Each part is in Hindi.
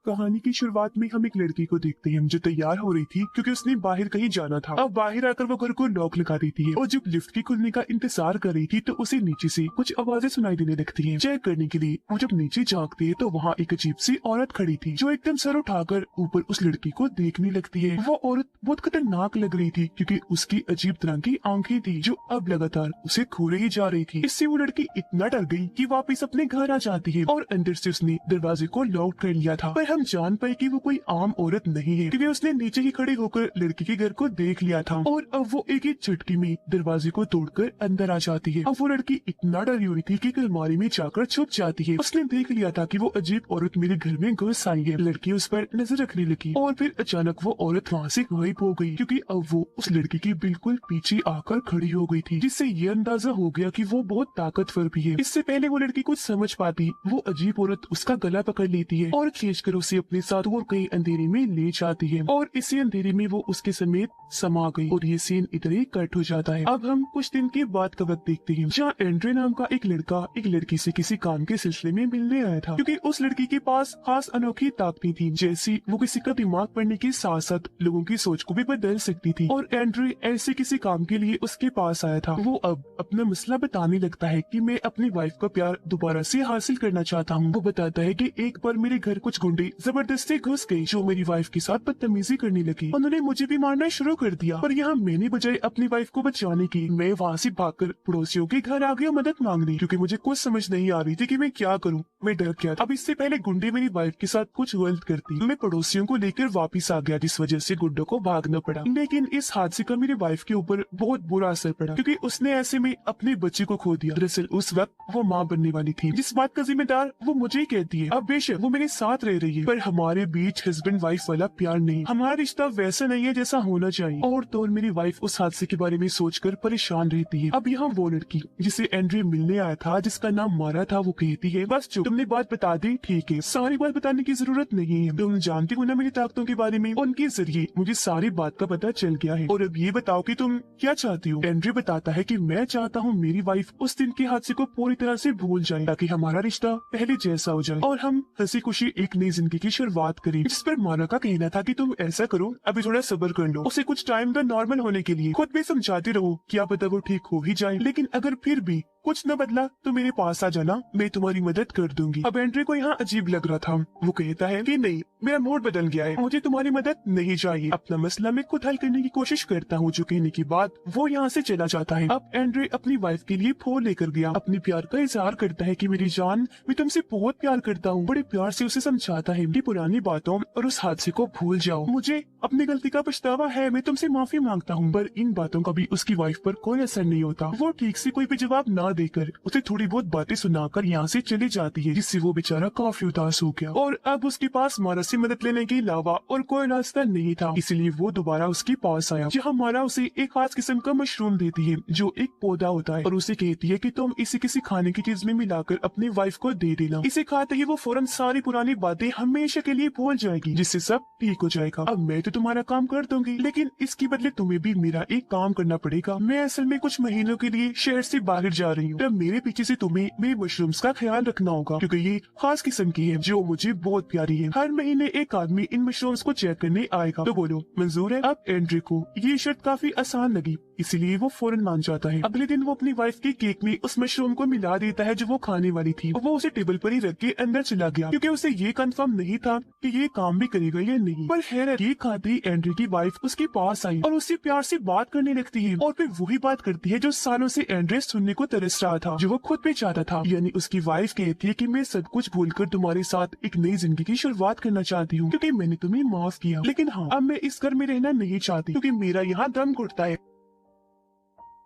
कहानी की शुरुआत में हम एक लड़की को देखते हैं जो तैयार हो रही थी क्योंकि उसने बाहर कहीं जाना था। अब बाहर आकर वो घर को लॉक लगा देती है और जब लिफ्ट के खुलने का इंतजार कर रही थी तो उसे नीचे से कुछ आवाजें सुनाई देने लगती हैं। चेक करने के लिए वो जब नीचे झांकती है तो वहाँ एक अजीब सी औरत खड़ी थी जो एकदम सर उठाकर ऊपर उस लड़की को देखने लगती है। वो औरत बहुत खतरनाक लग रही थी क्योंकि उसकी अजीब तरह की आंखें थी जो अब लगातार उसे घूरे ही जा रही थी। इससे वो लड़की इतना डर गई कि वापस अपने घर आ जाती है और अंदर से उसने दरवाजे को लॉक कर लिया था। पर हम जान पाए कि वो कोई आम औरत नहीं है क्योंकि उसने नीचे ही खड़े होकर लड़की के घर को देख लिया था और अब वो एक ही झटके में दरवाजे को तोड़कर अंदर आ जाती है। अब वो लड़की इतना डरी हुई थी कि एक अलमारी में जाकर छुप जाती है। उसने देख लिया था कि वो अजीब औरत मेरे घर में घुस आई है। लड़की उस पर नजर रखने लगी और फिर अचानक वो औरत वहाँ से गायब हो गई क्योंकि अब वो उस लड़की के बिल्कुल पीछे आकर खड़ी हो गई थी, जिससे ये अंदाजा हो गया कि वो बहुत ताकतवर भी है। इससे पहले वो लड़की कुछ समझ पाती वो अजीब औरत उसका गला पकड़ लेती है और खींचकर उसे अपने साथ वो कई अंधेरे में ले जाती है और इसी अंधेरे में वो उसके समेत समा गई और ये सीन इधर ही कट हो जाता है। अब हम कुछ दिन के बाद का वक्त देखते हैं जहाँ एंड्रे नाम का एक लड़का एक लड़की से किसी काम के सिलसिले में मिलने आया था क्योंकि उस लड़की के पास खास अनोखी ताकतें थी, जैसी वो किसी का दिमाग पढ़ने के साथ साथ लोगों की सोच को भी बदल सकती थी। और एंड्रे ऐसे किसी काम के लिए उसके पास आया था। वो अब अपना मसला बताने लगता है कि मैं अपनी वाइफ का प्यार दोबारा से हासिल करना चाहता हूँ। वो बताता है कि एक बार मेरे घर कुछ गुंडे जबरदस्ती घुस गए जो मेरी वाइफ के साथ बदतमीजी करने लगी। उन्होंने मुझे भी मारना शुरू कर दिया, पर यहाँ मैंने बजाय अपनी वाइफ को बचाने की मैं वहाँ से भागकर पड़ोसियों के घर आ गया मदद मांगने क्योंकि मुझे कुछ समझ नहीं आ रही थी कि मैं क्या करूँ। मैं डर गया। अब इससे पहले गुंडे मेरी वाइफ के साथ कुछ गलत करती, मैं पड़ोसियों को लेकर वापिस आ गया जिस वजह से गुंडों को भागना पड़ा। लेकिन इस हादसे का मेरी वाइफ के ऊपर बहुत बुरा असर पड़ा क्योंकि उसने ऐसे में अपने बच्चे को खो दिया। दरअसल उस वक्त वो माँ बनने वाली थी, जिस बात का जिम्मेदार वो मुझे ही कहती है। अब बेशक वो मेरे साथ रह रही है पर हमारे बीच हस्बैंड वाइफ वाला प्यार नहीं, हमारा रिश्ता वैसा नहीं है जैसा होना चाहिए। और तो मेरी वाइफ उस हादसे के बारे में सोचकर परेशान रहती है। अब यहाँ वो लड़की जिसे एंड्रे मिलने आया था जिसका नाम मारा था वो कहती है बस चुप, तुमने बात बता दी, ठीक है, सारी बात बताने की जरूरत नहीं है, तुम जानती हो ना मेरी ताकतों के बारे में, उनके जरिए मुझे सारी बात का पता चल गया है। और अब ये बताओ कि तुम क्या चाहती हो। एंड्रे बताता है कि मैं चाहता हूँ मेरी वाइफ उस दिन के हादसे को पूरी तरह से भूल जाए ताकि हमारा रिश्ता पहले जैसा हो जाए और हम हंसी खुशी एक नई जिंदगी की शुरुआत करें। जिस पर मारा का कहना था कि तुम ऐसा करो, अभी थोड़ा सब्र कर लो, उसे कुछ टाइम दो नॉर्मल होने के लिए, खुद भी समझाते रहो, क्या पता वो ठीक हो ही जाए, लेकिन अगर फिर भी कुछ न बदला तो मेरे पास आ जाना, मैं तुम्हारी मदद कर दूंगी। अब एंड्रे को यहाँ अजीब लग रहा था। वो कहता है कि नहीं, मेरा मूड बदल गया है, मुझे तुम्हारी मदद नहीं चाहिए, अपना मसला मैं खुद हल करने की कोशिश करता हूँ। जो कहने के बाद वो यहाँ से चला जाता है। अब एंड्रे अपनी वाइफ के लिए फोन लेकर गया, अपने प्यार का इजहार करता है कि मेरी जान, मैं तुमसे बहुत प्यार करता हूँ। बड़े प्यार से उसे समझाता है कि पुरानी बातों और उस हादसे को भूल जाओ, मुझे अपनी गलती का पछतावा है, मैं तुमसे माफी मांगता हूँ। पर इन बातों का भी उसकी वाइफ पर कोई असर नहीं होता। वो ठीक से कोई भी जवाब ना देकर उसे थोड़ी बहुत बातें सुनाकर यहाँ से चली जाती है, जिससे वो बेचारा काफी उदास हो गया और अब उसके पास मारा से मदद लेने के अलावा और कोई रास्ता नहीं था। इसलिए वो दोबारा उसके पास आया जहाँ मारा उसे एक खास किस्म का मशरूम देती है जो एक पौधा होता है और उसे कहती है कि तुम इसे किसी खाने की चीज में मिलाकर अपनी वाइफ को दे देना। इसे खाते ही वो फौरन सारी पुरानी बातें हमेशा के लिए भूल जाएगी, जिससे सब ठीक हो जाएगा। अब मैं तो तुम्हारा काम कर दूंगी, लेकिन इसके बदले तुम्हें भी मेरा एक काम करना पड़ेगा। मैं असल में कुछ महीनों के लिए शहर से बाहर जा रही हूँ, तब मेरे पीछे से तुम्हें मेरे मशरूम्स का ख्याल रखना होगा क्योंकि ये खास किस्म की है जो मुझे बहुत प्यारी है। हर महीने एक आदमी इन मशरूम्स को चेक करने आएगा, तो बोलो मंजूर है। अब एंड्रे को ये शर्त काफी आसान लगी, इसलिए वो फौरन मान जाता है। अगले दिन वो अपनी वाइफ के केक में उस मशरूम को मिला देता है जो वो खाने वाली थी। वो उसे टेबल पर ही रख के अंदर चला गया क्योंकि उसे ये कंफर्म नहीं था कि ये काम भी करेगा या नहीं। पर खैर ये खाते ही एंड्रे की वाइफ उसके पास आई और उससे प्यार से बात करने लगती है और फिर वही बात करती है जो सालों से एंड्रे सुनने को तरस रहा था, जो वो खुद भी चाहता था। यानी उसकी वाइफ कहती है कि मैं सब कुछ भूलकर तुम्हारे साथ एक नई जिंदगी की शुरुआत करना चाहती हूँ क्योंकि मैंने तुम्हें माफ किया, लेकिन हाँ अब मैं इस घर में रहना नहीं चाहती क्योंकि मेरा यहाँ दम घुटता है।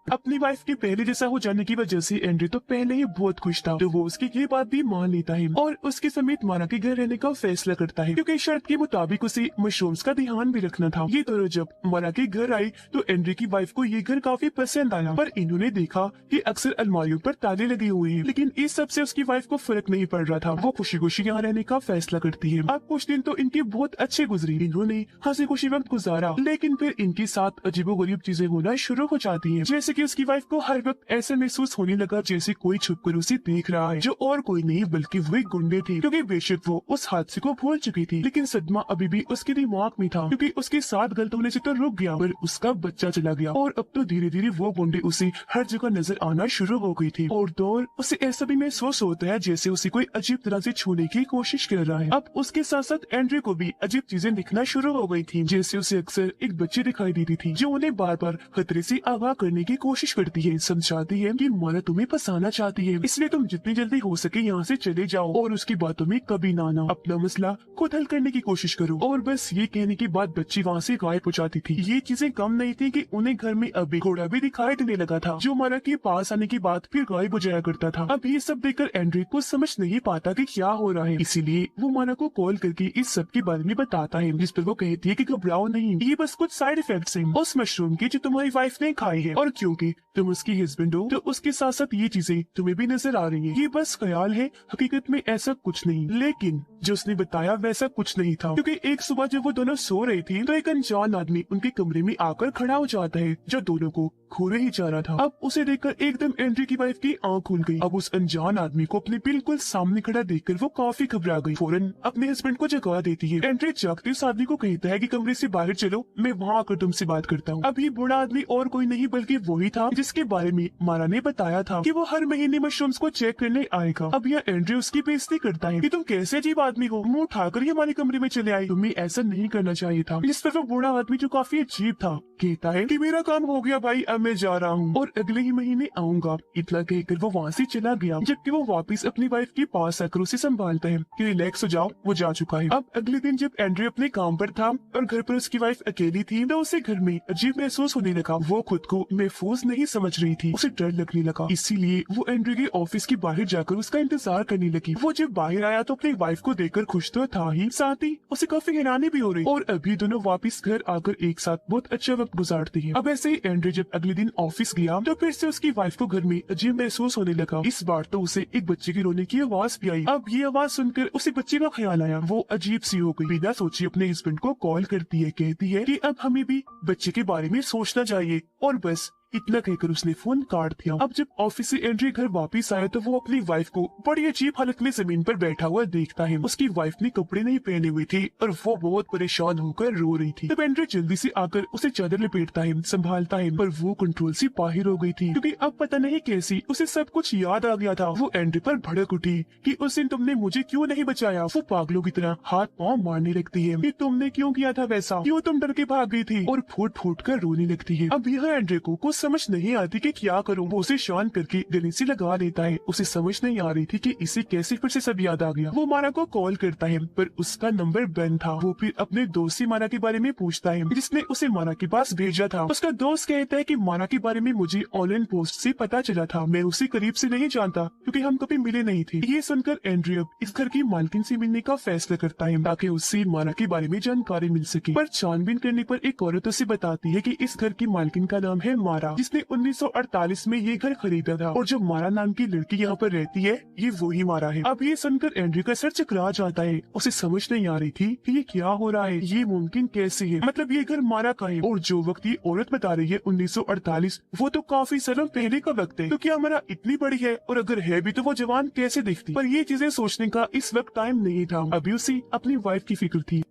अपनी वाइफ के पहले जैसा हो जाने की वजह से एंड्रे तो पहले ही बहुत खुश था, तो वो उसकी ये बात भी मान लेता है और उसके समेत मारा के घर रहने का फैसला करता है क्योंकि शर्त के मुताबिक उसे मशरूम्स का ध्यान भी रखना था। ये दोनों जब मारा के घर आए तो एंड्रे की वाइफ को ये घर काफी पसंद आया, पर इन्होंने देखा कि अक्सर अलमारियों पर ताले लगे हुए हैं, लेकिन इस सब से उसकी वाइफ को फर्क नहीं पड़ रहा था। वो खुशी खुशी यहाँ रहने का फैसला करती है। अब कुछ दिन तो इनके बहुत अच्छे गुजरे, इन्होंने हंसी खुशी वक्त गुजारा, लेकिन फिर इनके साथ अजीबोगरीब चीजें होना शुरू हो जाती है, जैसे क्योंकि उसकी वाइफ को हर वक्त ऐसा महसूस होने लगा जैसे कोई छुपकर उसे देख रहा है, जो और कोई नहीं बल्कि वही गुंडे थे। क्योंकि बेशक वो उस हादसे को भूल चुकी थी, लेकिन सदमा अभी भी उसके दिमाग में था, क्योंकि उसके साथ गलत होने से तो रुक गया पर उसका बच्चा चला गया। और अब तो धीरे धीरे वो गुंडे उसे हर जगह नजर आना शुरू हो गई थी। और दौर उसे ऐसा भी महसूस होता है जैसे उसे कोई अजीब तरह से छूने की कोशिश कर रहा है। अब उसके साथ साथ एंड्रे को भी अजीब चीजें दिखना शुरू हो गई थी, जैसे उसे अक्सर एक बच्ची दिखाई देती थी जो उन्हें बार बार खतरे से आगाह करने की कोशिश करती है, समझाती है कि मारा तुम्हें फंसाना चाहती है, इसलिए तुम जितनी जल्दी हो सके यहाँ से चले जाओ और उसकी बातों में कभी ना आना, अपना मसला खुद हल करने की कोशिश करो। और बस ये कहने के बाद बच्ची वहाँ से गायब हो जाती थी। ये चीजें कम नहीं थी कि उन्हें घर में अभी घोड़ा भी दिखाई देने लगा था, जो मारा के पास आने के बाद फिर गायब हो जाया करता था। अब ये सब देखकर एंड्रे को समझ नहीं पाता कि क्या हो रहा है, इसीलिए वो मारा को कॉल करके इस सब के बारे में बताता है, जिस पर वो कहती है कि घबराओ नहीं, ये बस कुछ साइड इफेक्ट्स हैं उस मशरूम के जो तुम्हारी वाइफ ने खाई है, और क्योंकि तुम उसकी हस्बैंड हो तो उसके साथ साथ ये चीजें तुम्हें भी नजर आ रही है। ये बस ख्याल है, हकीकत में ऐसा कुछ नहीं। लेकिन जो उसने बताया वैसा कुछ नहीं था, क्योंकि एक सुबह जब वो दोनों सो रही थी तो एक अनजान आदमी उनके कमरे में आकर खड़ा हो जाता है, जो दोनों को खोने ही जा रहा था। अब उसे देखकर एकदम एंड्रे की वाइफ की आंख खुल गई। अब उस अनजान आदमी को अपने बिल्कुल सामने खड़ा देखकर वो काफी घबरा गई, फौरन अपने हस्बैंड को जगा देती है। एंड्रे जागते उस आदमी को कहता है कि कमरे से बाहर चलो, मैं वहाँ आकर तुमसे बात करता हूँ। अब ये बूढ़ा आदमी और कोई नहीं बल्कि वही था जिसके बारे में मारा ने बताया था कि वो हर महीने मशरूम्स को चेक करने आएगा। अब यह एंड्रे उसकी बेइज्जती करता है कि तुम कैसे अजीब आदमी हो, मुंह उठाकर ही हमारे कमरे में चले आई, तुम्हें ऐसा नहीं करना चाहिए था। जिस पर वो बूढ़ा आदमी जो काफी अजीब था कहता है कि मेरा काम हो गया भाई, अब मैं जा रहा हूँ और अगले ही महीने आऊंगा। इतना कहकर वो वहाँ से चला गया, जबकि वो वापस अपनी वाइफ के पास आकर उसे संभालता है कि रिलैक्स हो जाओ, वो जा चुका है। अब अगले दिन जब एंड्रे अपने काम पर था और घर पर उसकी वाइफ अकेली थी तो उसे घर में अजीब महसूस होने लगा। वो खुद को महफूज नहीं समझ रही थी, उसे डर लगने लगा, इसीलिए वो एंड्रे के ऑफिस के बाहर जाकर उसका इंतजार करने लगी। वो जब बाहर आया तो अपनी वाइफ को देखकर खुश तो था ही, साथ ही उसे काफी हैरानी भी हो रही, और अभी दोनों वापस घर आकर एक साथ बहुत अच्छा वक्त गुजारते हैं। अब ऐसे ही एंड्रे जब अगले दिन ऑफिस गया तो फिर से उसकी वाइफ को घर में अजीब महसूस होने लगा। इस बार तो उसे एक बच्चे की रोने की आवाज भी आई। अब ये आवाज सुनकर उसे बच्चे का ख्याल आया, वो अजीब सी हो गई, बिना सोचे अपने हस्बैंड को कॉल करती है, कहती है कि अब हमें भी बच्चे के बारे में सोचना चाहिए, और बस इतना कहकर उसने फोन काट दिया। अब जब ऑफिस से एंड्रे घर वापस आया तो वो अपनी वाइफ को बड़ी अजीब हालत में जमीन पर बैठा हुआ देखता है। उसकी वाइफ ने कपड़े नहीं पहने हुए थे और वो बहुत परेशान होकर रो रही थी। तब एंड्रे जल्दी से आकर उसे चादर लपेटता है, संभालता है, पर वो कंट्रोल से बाहर हो गई थी, क्योंकि अब पता नहीं कैसी उसे सब कुछ याद आ गया था। वो एंड्रे पर भड़क उठी कि उस दिन तुमने मुझे क्यों नहीं बचाया। वो पागलों की तरह हाथ पाँव मारने लगती है कि तुमने क्यों किया था वैसा, क्यों तुम डर के भाग गई थी, और फूट फूट कर रोने लगती है। अब यह एंड्रे को कुछ समझ नहीं आती कि क्या करूं। वो उसे शांत करके गले से लगा लेता है। उसे समझ नहीं आ रही थी कि इसे कैसे फिर से सब याद आ गया। वो मारा को कॉल करता है पर उसका नंबर बंद था। वो फिर अपने दोस्त से मारा के बारे में पूछता है जिसने उसे मारा के पास भेजा था। उसका दोस्त कहता है कि मारा के बारे में मुझे ऑनलाइन पोस्ट से पता चला था, मैं उसे करीब से नहीं जानता क्योंकि हम कभी मिले नहीं थे। ये सुनकर एंड्रे अब इस घर की मालकिन से मिलने का फैसला करता है ताकि उससे मारा के बारे में जानकारी मिल सके। पर छानबीन करने पर एक औरत उसे बताती है कि इस घर की मालकिन का नाम है मारा, जिसने 1948 में ये घर खरीदा था, और जो मारा नाम की लड़की यहाँ पर रहती है ये वही मारा है। अब ये सुनकर एंड्रे का सर चकरा जाता है। उसे समझ नहीं आ रही थी कि ये क्या हो रहा है, ये मुमकिन कैसे है, मतलब ये घर मारा का है और जो वक्त ये औरत बता रही है 1948 वो तो काफी सालों पहले का वक्त है। तो क्या मारा इतनी बड़ी है, और अगर है भी तो वो जवान कैसे दिखती। पर ये चीजें सोचने का इस वक्त टाइम नहीं था, अभी उसे अपनी वाइफ की फिक्र थी,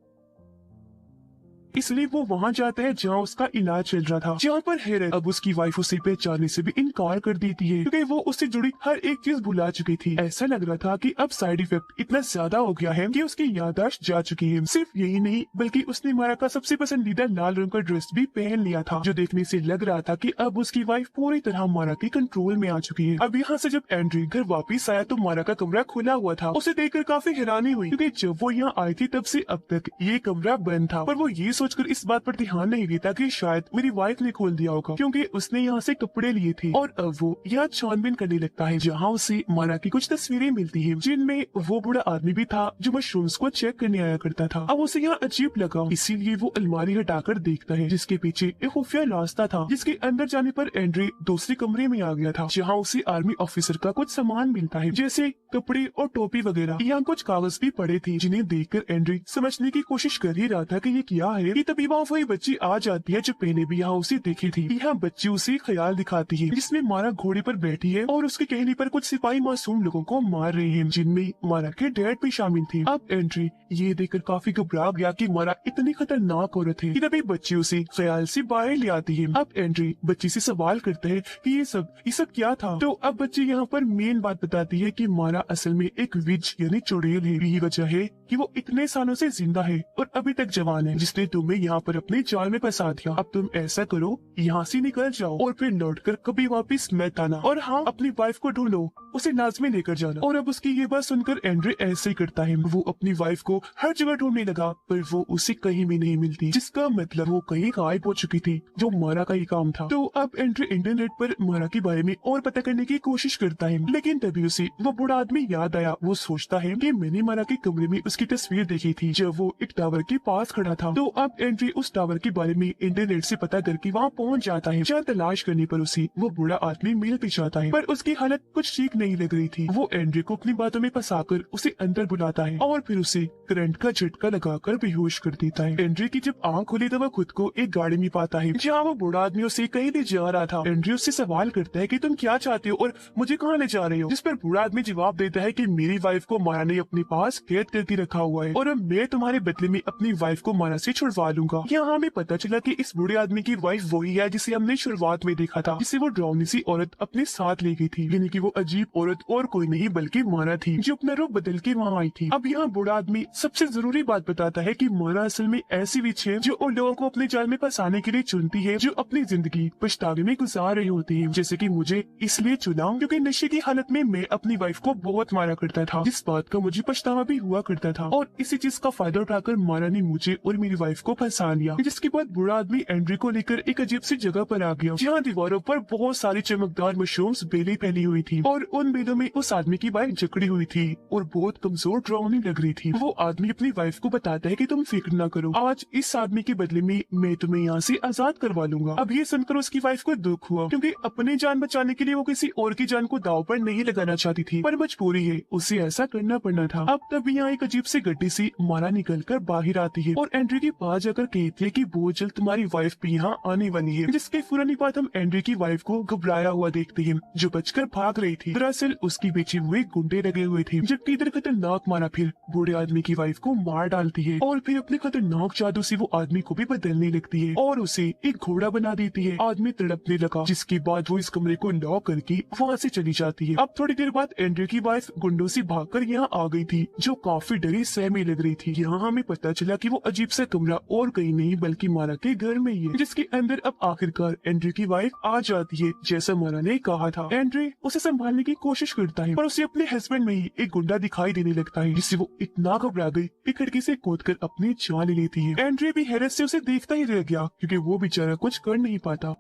इसलिए वो वहाँ जाता है जहाँ उसका इलाज चल रहा था, जहाँ पर हैरत अब उसकी वाइफ उसे पहचानने से भी इनकार कर देती है क्योंकि वो उससे जुड़ी हर एक चीज भुला चुकी थी। ऐसा लग रहा था कि अब साइड इफेक्ट इतना ज्यादा हो गया है कि उसकी याददाश्त जा चुकी है। सिर्फ यही नहीं बल्कि उसने मारा का सबसे पसंदीदा लाल रंग का ड्रेस भी पहन लिया था, जो देखने से लग रहा था कि अब उसकी वाइफ पूरी तरह मारा के कंट्रोल में आ चुकी है। अब यहाँ से जब एंड्रे घर वापिस आया तो मारा का कमरा खुला हुआ था। उसे देखकर काफी हैरानी हुई क्योंकि जब वो यहाँ आई थी तब से अब तक ये कमरा बंद था, पर वो ये सोचकर इस बात पर ध्यान नहीं देता कि शायद मेरी वाइफ ने खोल दिया होगा क्योंकि उसने यहाँ से कपड़े लिए थे। और अब वो यहाँ छानबीन करने लगता है जहाँ उसे मारा की कुछ तस्वीरें मिलती है जिनमें वो बूढ़ा आदमी भी था जो मशरूम्स को चेक करने आया करता था। अब उसे यहाँ अजीब लगा, इसीलिए वो अलमारी हटाकर देखता है जिसके पीछे एक खुफिया रास्ता था, जिसके अंदर जाने पर एंड्रे दूसरे कमरे में आ गया था जहाँ उसे आर्मी ऑफिसर का कुछ सामान मिलता है जैसे कपड़े और टोपी वगैरह। यहाँ कुछ कागज भी पड़े थे जिन्हें देखकर एंड्रे समझने की कोशिश कर ही रहा था कि ये क्या है, हैं कि तभी वहाँ वही बच्ची आ जाती है जो पहले भी यहाँ उसे देखी थी। यहाँ बच्ची उसे ख्याल दिखाती है जिसमें मारा घोड़े पर बैठी है और उसके कहने पर कुछ सिपाही मासूम लोगों को मार रहे हैं, जिनमें मारा के डैड भी शामिल थे। अब एंड्री ये देखकर काफी घबरा गया कि मारा इतनी खतरनाक औरत है कि तभी बच्ची उसे ख्याल से बाहर ले आती है। अब एंड्री बच्ची से सवाल करते हैं कि ये सब क्या था। तो अब बच्ची यहाँ पर मेन बात बताती है कि मारा असल में एक विज यानी चुड़ैल है। यही वजह है कि वो इतने सालों से जिंदा है और अभी तक जवान है, जिसने तुम्हें यहाँ पर अपने जाल में फंसा दिया। अब तुम ऐसा करो, यहाँ से निकल जाओ और फिर लौटकर कभी वापस मत आना। और हाँ, अपनी वाइफ को ढूंढो, उसे लाजमी लेकर जाना। और अब उसकी ये बात सुनकर एंड्रे ऐसे ही करता है। वो अपनी वाइफ को हर जगह ढूंढने लगा पर वो उसे कहीं भी नहीं मिलती, जिसका मतलब वो कहीं गायब हो चुकी थी, जो मारा का ही काम था। तो अब एंड्रे इंटरनेट पर मारा के बारे में और पता करने की कोशिश करता है, लेकिन तभी उसे वो बूढ़ा आदमी याद आया। वो सोचता है कि मैंने मारा के कमरे में उसकी तस्वीर देखी थी जब वो एक टावर के पास खड़ा था। तो अब एंड्रे उस टावर के बारे में इंटरनेट से पता करके वहाँ पहुँच जाता है, जहाँ तलाश करने पर उसे वो बूढ़ा आदमी मिल भी जाता है, पर उसकी हालत कुछ ठीक नहीं लग रही थी। वो एंड्रे को अपनी बातों में फंसाकर उसे अंदर बुलाता है और फिर उसे करंट का झटका लगाकर बेहोश कर देता है। एंड्रे की जब आंख खुली तो वो खुद को एक गाड़ी में पाता है, जहाँ वो बूढ़ा आदमी उसे कहीं ले जा रहा था। एंड्रे उससे सवाल करता है कि तुम क्या चाहते हो और मुझे कहाँ ले जा रहे हो, जिस पर बूढ़ा आदमी जवाब देता है कि मेरी वाइफ को मारा ने अपने पास कैद करके रखा हुआ है और अब मैं तुम्हारे बदले में अपनी वाइफ को मारा से छुड़वा लूंगा। यहाँ हमें पता चला कि इस बूढ़े आदमी की वाइफ वही है जिसे हमने शुरुआत में देखा था, जिसे वो डरावनी सी औरत अपने साथ ले गई थी, यानी कि वो अजीब औरत और कोई नहीं बल्कि मारा थी, जो अपना रूप बदल के वहाँ आई थी। अब यहाँ बूढ़ा आदमी सबसे जरूरी बात बताता है कि मारा असल में ऐसी विच है जो उन लोगों को अपने जाल में फंसाने के लिए चुनती है जो अपनी जिंदगी पछतावे में गुजार रहे होते हैं। जैसे कि मुझे इसलिए चुना क्योंकि नशे की हालत में मैं अपनी वाइफ को बहुत मारा करता था, जिस बात का मुझे पछतावा भी हुआ करता था, और इसी चीज का फायदा उठाकर मारा ने मुझे और मेरी वाइफ को फंसा लिया। जिसके बाद बूढ़ा आदमी एंड्रे को लेकर एक अजीब सी जगह पर आ गया, जहाँ दीवारों पर बहुत सारी चमकदार मशरूम्स बेलें फैली हुई थी और उन बेलों में उस आदमी की वाइफ जकड़ी हुई थी और बहुत कमजोर डरावनी लग रही थी। वो आदमी अपनी वाइफ को बताता है कि तुम फिक्र न करो, आज इस आदमी के बदले में मैं तुम्हें यहाँ से आजाद करवा लूंगा। अब ये सुनकर उसकी वाइफ को दुख हुआ, क्योंकि अपनी जान बचाने के लिए वो किसी और की जान को दाव पर नहीं लगाना चाहती थी, पर मजबूरी है, उसे ऐसा करना पड़ना था। अब तभी यहाँ एक अजीब सी गड्डी सी मारा निकल कर बाहर आती है और एंड्रे के पास जाकर कहती है कि बहुत जल्द तुम्हारी वाइफ भी यहाँ आने वाली है। जिसके फौरन बाद हम एंड्रे की वाइफ को घबराया हुआ देखते हैं, जो बचकर भाग रही थी। दरअसल उसकी पीछे हुए गुंडे लगे हुए थे, जबकि इधर खतरनाक मारा फिर बूढ़े आदमी की वाइफ को मार डालती है और फिर अपने खतरनाक जादू से वो आदमी को भी बदलने लगती है और उसे एक घोड़ा बना देती है। आदमी तड़पने लगा, जिसके बाद वो इस कमरे को लॉक करके वहाँ से चली जाती है। अब थोड़ी देर बाद एंड्रे की वाइफ गुंडों से भागकर यहाँ आ गई थी, जो काफी डरी सहमी लग रही थी। यहाँ हमें पता चला कि वो अजीब सा कमरा और कहीं नहीं बल्कि मारा के घर में ही है, जिसके अंदर अब आखिरकार एंड्रे की वाइफ आ जाती है, जैसा मारा ने कहा था। एंड्रे उसे संभालने की कोशिश करता है पर उसे अपने हस्बैंड में ही एक गुंडा दिखाई देने लगता है, जिससे वो इतना घबरा गई कि खिड़की से कूदकर अपनी जान ले लेती है। एंड्रे भी हैरत से उसे देखता ही रह गया, क्योंकि वो बेचारा कुछ कर नहीं पाता।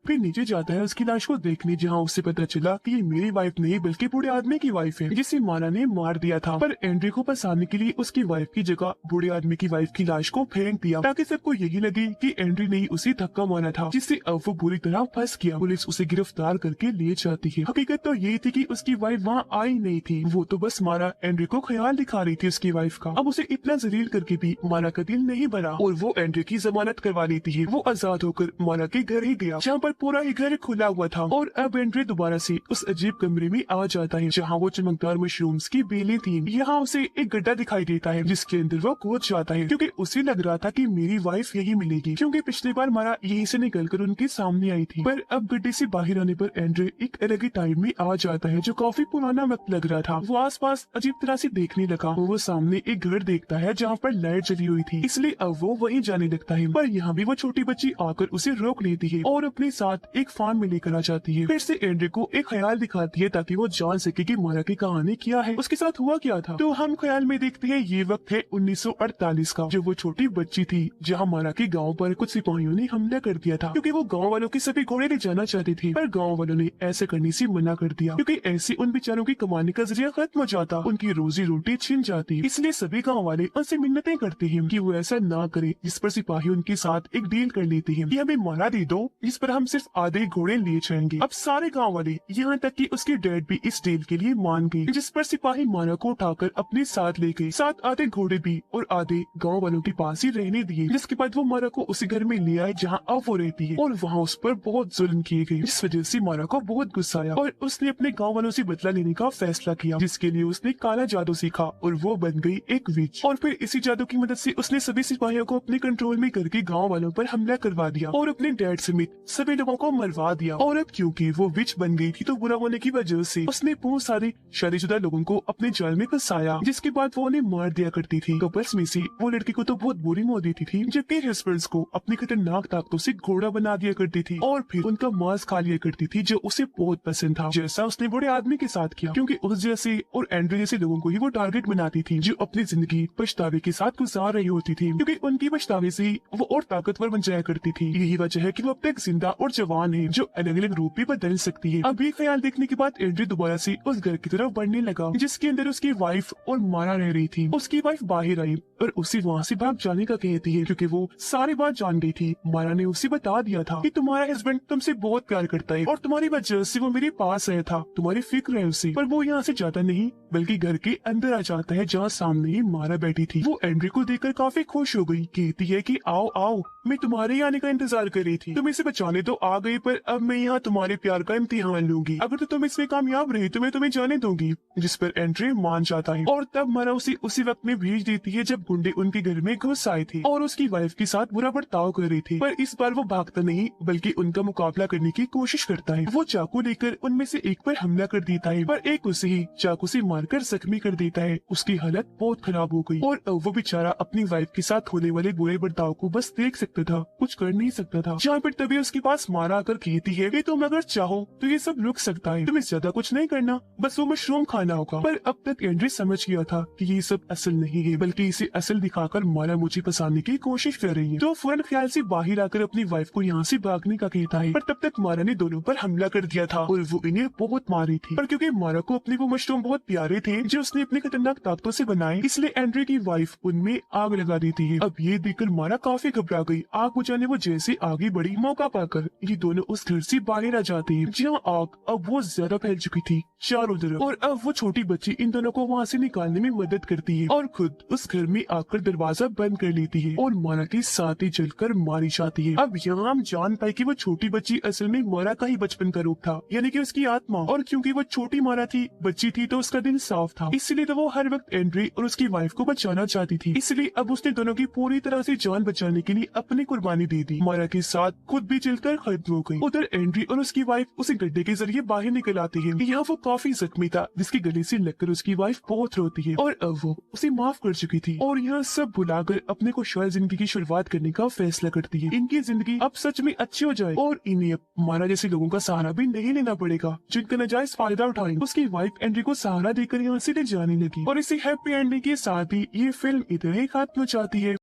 फिर नीचे जाता है उसकी लाश को देखने, जहाँ उससे पता चला कि ये मेरी वाइफ नहीं बल्कि बूढ़े आदमी की वाइफ है, जिसे मारा ने मार दिया था। पर एंड्रे को फंसाने के लिए उसकी वाइफ की जगह बूढ़े आदमी की वाइफ की लाश को फेंक दिया, ताकि सबको यही लगे कि एंड्रे ने उसे धक्का मारा था, जिससे अब वो बुरी तरह फंस गया। पुलिस उसे गिरफ्तार करके ले जाती है। हकीकत तो ये थी कि उसकी वाइफ वहाँ आई नहीं थी, वो तो बस मारा एंड्रे को ख्याल दिखा रही थी उसकी वाइफ का। अब उसे इतना जलील करके भी मारा का दिल नहीं भरा और वो एंड्रे की जमानत करवा लेती है। वो आजाद होकर मारा के घर ही गया, जहाँ पर पूरा ही घर खुला हुआ था और अब एंड्रे दोबारा से उस अजीब कमरे में आ जाता है, जहाँ वो चमकदार मशरूम्स की बेलें थी। यहाँ उसे एक गड्ढा दिखाई देता है, जिसके अंदर वो कूद जाता है, क्योंकि उसे लग रहा था कि मेरी वाइफ यही मिलेगी, क्योंकि पिछली बार मारा यहीं से निकलकर उनके सामने आई थी। पर अब गड्ढे से बाहर आने पर एंड्रे एक अलग ही टाइम में आ जाता है, जो काफी पुराना वक्त लग रहा था। वो आसपास अजीब तरह से देखने लगा। वो सामने एक घर देखता है जहाँ पर लाइट जली हुई थी, इसलिए अब वो वहीं जाने लगता है। पर यहाँ भी वो छोटी बच्ची आकर उसे रोक लेती है और अपने साथ एक फार्म में लेकर आ जाती है। फिर से एंड्रे को एक ख्याल दिखाती है ताकि वो जान सके कि मारा की कहानी क्या है, उसके साथ हुआ क्या था। तो हम ख्याल में देखते हैं ये वक्त है 1948 का, जो वो छोटी बच्ची थी जहाँ मारा के गांव पर कुछ सिपाहियों ने हमला कर दिया था, क्योंकि वो गांव वालों के सभी घोड़े ले जाना चाहते थे। पर गांव वालों ने ऐसे करने से मना कर दिया, क्योंकि ऐसे उन बेचारों की कमाने का जरिया खत्म हो जाता, उनकी रोजी रोटी छिन जाती। इसलिए सभी गाँव वाले उनसे मिन्नतें करते हैं कि वो ऐसा ना करे, जिस पर सिपाही उनके साथ एक डील कर लेते हैं कि हमें मारा दे दो, जिस पर हम सिर्फ आधे घोड़े लिए जाएंगे। अब सारे गांव वाले यहाँ तक कि उसके डैड भी इस डील के लिए मान गए, जिस पर सिपाही मारा को उठाकर अपने साथ ले गए। साथ आधे घोड़े भी और आधे गांव वालों के पास ही रहने दिए। जिसके बाद वो मारा को उसी घर में ले आए जहाँ अब वो रहती है, और वहाँ उस पर बहुत जुल्म किए गए, जिस वजह से मारा को बहुत गुस्सा आया और उसने अपने गाँव वालों से बदला लेने का फैसला किया, जिसके लिए उसने काला जादू सीखा और वो बन गई एक विच। और फिर इसी जादू की मदद से उसने सभी सिपाहियों को अपने कंट्रोल में करके गाँव वालों पर हमला करवा दिया और अपने डैड समेत सभी लोगों को मरवा दिया। और अब क्योंकि वो विच बन गई थी तो बुरा होने की वजह से उसने बहुत सारे शादीशुदा लोगों को अपने जाल में फंसाया, जिसके बाद वो उन्हें मार दिया करती थी। कपल्स में से वो लड़की को तो बहुत बुरी मौत देती थी, जबकि हस्बैंड्स को अपनी खतरनाक ताकतों से घोड़ा बना दिया करती थी और फिर उनका मांस खा लिया करती थी, जो उसे बहुत पसंद था, जैसा उसने बड़े आदमी के साथ किया, क्योंकि उस जैसे और एंड्रू जैसे लोगों को ही वो टारगेट बनाती थी, जो अपनी जिंदगी पछतावे के साथ गुजार रही होती थी, क्योंकि उनकी पछतावे से वो और ताकतवर बन जाया करती थी। यही वजह है कि वो अब तक जिंदा और जवान है, जो अलग अलग रूप भी बदल सकती है। अब ये ख्याल देखने के बाद एंड्रू दोबारा से उस घर की तरफ बढ़ने लगा, जिसके अंदर उसकी वाइफ और मारा रह रही थी। उसकी वाइफ बाहर आई और उसे वहाँ से भाग जाने का कहती है, क्योंकि वो सारी बात जान गई थी। मारा ने उसे बता दिया था कि तुम्हारा हस्बैंड तुमसे बहुत प्यार करता है और तुम्हारी वजह से वो मेरे पास आया था, तुम्हारी फिक्र है उसे। पर वो यहाँ से जाता नहीं बल्कि घर के अंदर आ जाता है, जहाँ सामने ही मारा बैठी थी। वो एंड्रू को देखकर काफी खुश हो गई, कहती है कि आओ आओ, मैं तुम्हारे आने का इंतजार कर रही थी, तुम इसे बचाने तो आ गई, पर अब मैं यहाँ तुम्हारे प्यार का इम्तिहान लूंगी। अगर तो तुम इसमें कामयाब रही तो मैं तुम्हें जाने दूंगी। जिस पर एंड्रू मान जाता है और तब मारा उसे उसी वक्त में भेज देती है जब गुंडे उनके घर में घुस आए थे और उसकी वाइफ के साथ बुरा बर्ताव कर रही थी। पर इस बार वो भागता नहीं बल्कि उनका मुकाबला करने की कोशिश करता है। वो चाकू लेकर उनमें से एक पर हमला कर देता है, पर एक उसे ही चाकू से मारकर जख्मी कर देता है। उसकी हालत बहुत खराब हो गई और वो बेचारा अपनी वाइफ के साथ होने वाले बुरे बर्ताव को बस देख सकता था, कुछ कर नहीं सकता था। जहाँ पर तभी उसके पास मारा आकर कहती है कि तुम अगर चाहो तो ये सब रुक सकता है, तुम्हें ज्यादा कुछ नहीं करना, बस वो मशरूम खाना होगा। पर अब तक एंड्रू समझ गया था कि ये सब असल नहीं है, बल्कि इसे असल दिखाकर मारा मुझे फंसाने की कोशिश कर रही है। तो फौरन ख्याल से बाहर आकर अपनी वाइफ को यहाँ से भागने का कहता है, पर तब तक मारा ने दोनों पर हमला कर दिया था और वो इन्हें बहुत मारी थी। पर क्योंकि मारा को अपने वो मशरूम बहुत प्यारे थे जो उसने अपनी खतरनाक ताकतों से बनाए, इसलिए एंड्रू की वाइफ उनमें आग लगा देती है। अब ये देखकर मारा काफी घबरा गई। आग बुझाने वो जैसे आगे बढ़ी, मौका पाकर ये दोनों उस घर से बाहर आ जाते हैं, जहाँ आग अब बहुत ज्यादा फैल चुकी थी चारों तरफ। और अब वो छोटी बच्ची इन दोनों को वहाँ से निकालने में मदद करती है और खुद उस घर में आकर दरवाजा बंद कर लेती है और मारा के साथ ही जलकर मारी जाती है। अब यहाँ हम जान पाए कि वो छोटी बच्ची असल में मारा का ही बचपन का रूप था, यानी कि उसकी आत्मा। और क्योंकि वो छोटी मारा थी, बच्ची थी, तो उसका दिल साफ था, इसलिए तो वो हर वक्त एंड्रू और उसकी वाइफ को बचाना चाहती थी। इसलिए अब उसने दोनों की पूरी तरह से जान बचाने के लिए अपनी कुर्बानी दे दी। मारा के साथ खुद भी जलकर खत्म हो गई। उधर एंड्रू और उसकी वाइफ उसे गड्ढे के जरिए बाहर निकल आती है। यहाँ वो काफी जख्मी था, जिसके गले से लगकर उसकी वाइफ बहुत रोती है और अब वो उसे माफ कर चुकी थी और यहाँ सब भुलाकर अपने को शायद जिंदगी की शुरुआत करने का फैसला करती है। इनकी जिंदगी अब सच में अच्छी हो जाए और इन्हें अब मारा जैसे लोगों का सहारा भी नहीं लेना पड़ेगा, जिनका नाजायज फायदा उठाए। उसकी वाइफ एंड्रू को सहारा देकर यहाँ से ले जाने लगी और इसे हैप्पी एंडिंग के साथ ही ये फिल्म इधर ही खत्म हो जाती है।